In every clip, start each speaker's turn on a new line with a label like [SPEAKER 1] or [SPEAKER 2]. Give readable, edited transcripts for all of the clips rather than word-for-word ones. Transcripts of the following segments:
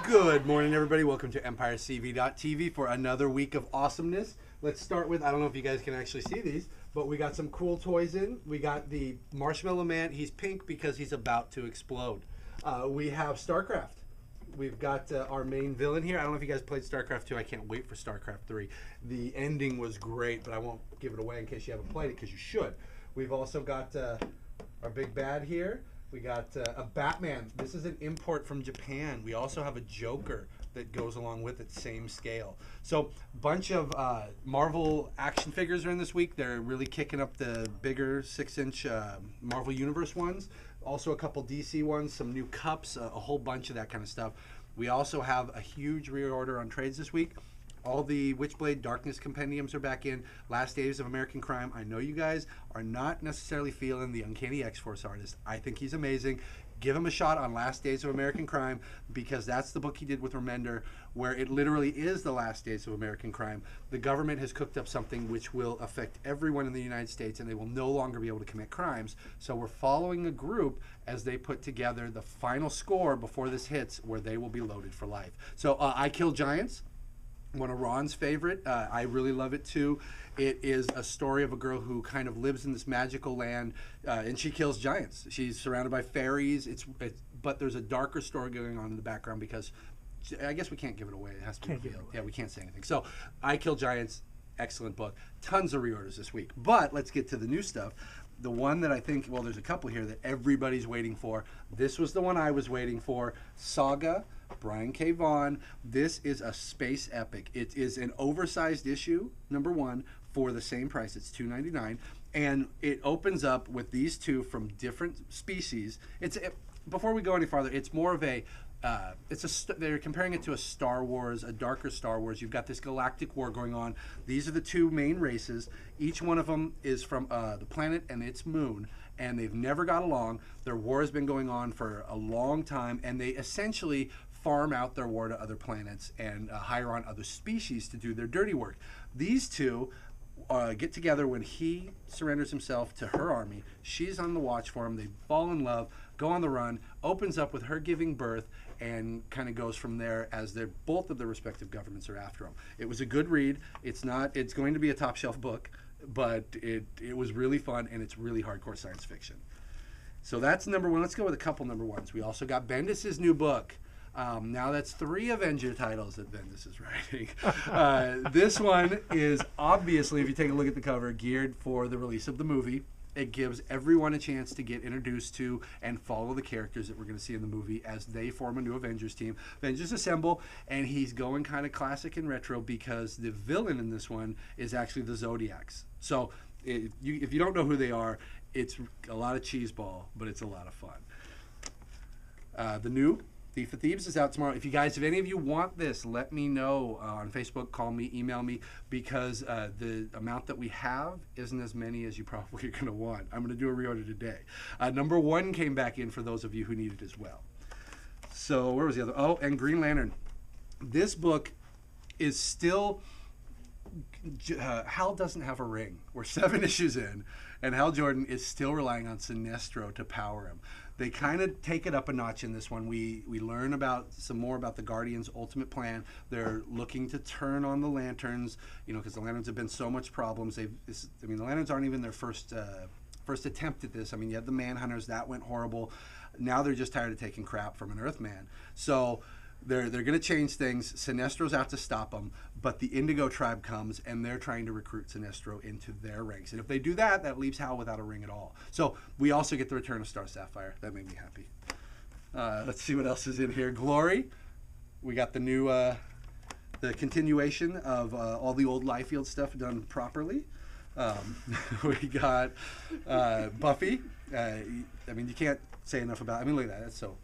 [SPEAKER 1] Good morning, everybody. Welcome to EmpireCV.tv for another week of awesomeness. Let's start with, I don't know if you guys can actually see these, but we got some cool toys in. We got the Marshmallow Man. He's pink because he's about to explode. We have StarCraft. We've got our main villain here. I don't know if you guys played StarCraft 2. I can't wait for StarCraft 3. The ending was great, but I won't give it away in case you haven't played it, because you should. We've also got our big bad here. We got a Batman. This is an import from Japan. We also have a Joker that goes along with it, same scale. So a bunch of Marvel action figures are in this week. They're really kicking up the bigger 6-inch Marvel Universe ones. Also a couple DC ones, some new cups, a whole bunch of that kind of stuff. We also have a huge reorder on trades this week. All the Witchblade Darkness compendiums are back in. Last Days of American Crime. I know you guys are not necessarily feeling the Uncanny X-Force artist. I think he's amazing. Give him a shot on Last Days of American Crime, because that's the book he did with Remender, where it literally is the last days of American crime. The government has cooked up something which will affect everyone in the United States, and they will no longer be able to commit crimes. So we're following a group as they put together the final score before this hits, where they will be loaded for life. So I Kill Giants, one of Ron's favorite. I really love it too. It is a story of a girl who kind of lives in this magical land, and she kills giants. She's surrounded by fairies. But there's a darker story going on in the background, because I guess we can't give it away. It has to be revealed. Yeah, we can't say anything. So I Kill Giants, excellent book. Tons of reorders this week. But let's get to the new stuff. The one that I think, well, there's a couple here that everybody's waiting for. This was the one I was waiting for. Saga, Brian K. Vaughn. This is a space epic. It is an oversized issue, #1, for the same price. It's $2.99. And it opens up with these two from different species. Before we go any farther, it's more of a they're comparing it to a Star Wars, a darker Star Wars. You've got this galactic war going on. These are the two main races. Each one of them is from the planet and its moon, and they've never got along. Their war has been going on for a long time, and they essentially farm out their war to other planets and hire on other species to do their dirty work. These two get together when he surrenders himself to her army. She's on the watch for him. They fall in love, go on the run, opens up with her giving birth, and kind of goes from there as both of their respective governments are after him. It was a good read. It's going to be a top shelf book, but it was really fun, and it's really hardcore science fiction. So that's #1. Let's go with a couple #1s. We also got Bendis' new book. Now that's 3 Avenger titles that Bendis is writing. This one is obviously, if you take a look at the cover, geared for the release of the movie. It gives everyone a chance to get introduced to and follow the characters that we're going to see in the movie as they form a new Avengers team. Avengers assemble, and he's going kind of classic and retro, because the villain in this one is actually the Zodiacs. So if you don't know who they are, it's a lot of cheeseball, but it's a lot of fun. The new Thief of Thieves is out tomorrow. If any of you want this, let me know on Facebook, call me, email me, because the amount that we have isn't as many as you probably are going to want. I'm going to do a reorder today. #1 came back in for those of you who need it as well. So where was the other? Oh, and Green Lantern. This book is still... Hal doesn't have a ring. We're 7 issues in, and Hal Jordan is still relying on Sinestro to power him. They kind of take it up a notch in this one. We learn some more about the Guardians' ultimate plan. They're looking to turn on the Lanterns, because the Lanterns have been so much problems. The Lanterns aren't even their first attempt at this. You had the Manhunters, that went horrible. Now they're just tired of taking crap from an Earthman. So they're going to change things. Sinestro's out to stop them, but the Indigo Tribe comes, and they're trying to recruit Sinestro into their ranks. And if they do that, that leaves Hal without a ring at all. So we also get the return of Star Sapphire. That made me happy. Let's see what else is in here. Glory. We got the new, the continuation of all the old Liefeld stuff done properly. We got Buffy. You can't say enough about. Look at that. That's so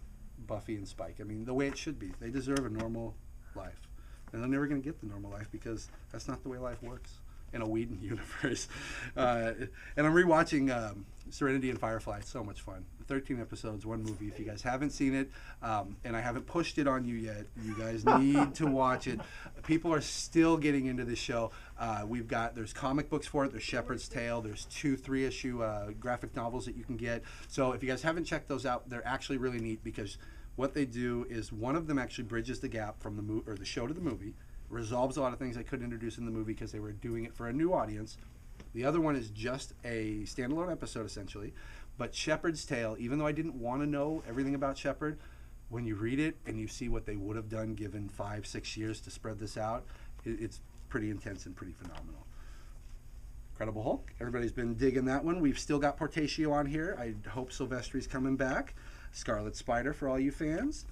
[SPEAKER 1] Buffy and Spike. The way it should be. They deserve a normal life. And they're never going to get the normal life, because that's not the way life works in a Whedon universe. And I'm rewatching Serenity and Firefly. It's so much fun. 13 episodes, 1 movie. If you guys haven't seen it, and I haven't pushed it on you yet, you guys need to watch it. People are still getting into this show. There's comic books for it. There's Shepherd's Tale. There's 2 3-issue graphic novels that you can get. So if you guys haven't checked those out, they're actually really neat, because what they do is one of them actually bridges the gap from the show to the movie, resolves a lot of things they couldn't introduce in the movie because they were doing it for a new audience. The other one is just a standalone episode, essentially. But Shepard's Tale, even though I didn't want to know everything about Shepard, when you read it and you see what they would have done given 5-6 years to spread this out, it's pretty intense and pretty phenomenal. Incredible Hulk. Everybody's been digging that one. We've still got Portatio on here. I hope Silvestri's coming back. Scarlet Spider for all you fans.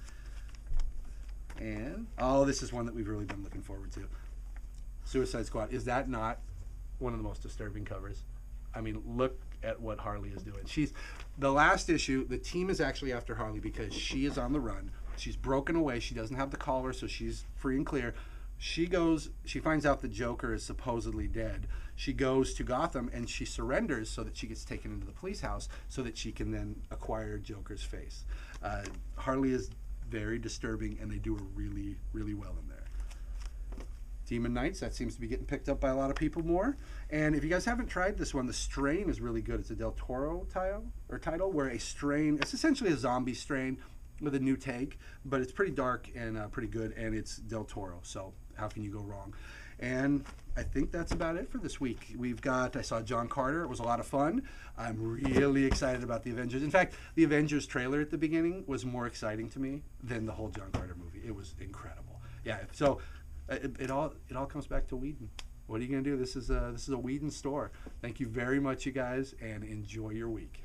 [SPEAKER 1] And, oh, this is one that we've really been looking forward to. Suicide Squad. Is that not one of the most disturbing covers? I mean, look at what Harley is doing. The last issue, the team is actually after Harley because she is on the run. She's broken away. She doesn't have the collar, so she's free and clear. She finds out the Joker is supposedly dead. She goes to Gotham and she surrenders so that she gets taken into the police house so that she can then acquire Joker's face. Harley is very disturbing, and they do her really, really well in there. Demon Knights, that seems to be getting picked up by a lot of people more. And if you guys haven't tried this one, The Strain is really good. It's a Del Toro title where a strain, it's essentially a zombie strain with a new take, but it's pretty dark and pretty good, and it's Del Toro, so how can you go wrong? And I think that's about it for this week. I saw John Carter. It was a lot of fun. I'm really excited about the Avengers. In fact, the Avengers trailer at the beginning was more exciting to me than the whole John Carter movie. It was incredible. Yeah, so it all comes back to Whedon. What are you going to do? This is a Whedon store. Thank you very much, you guys, and enjoy your week.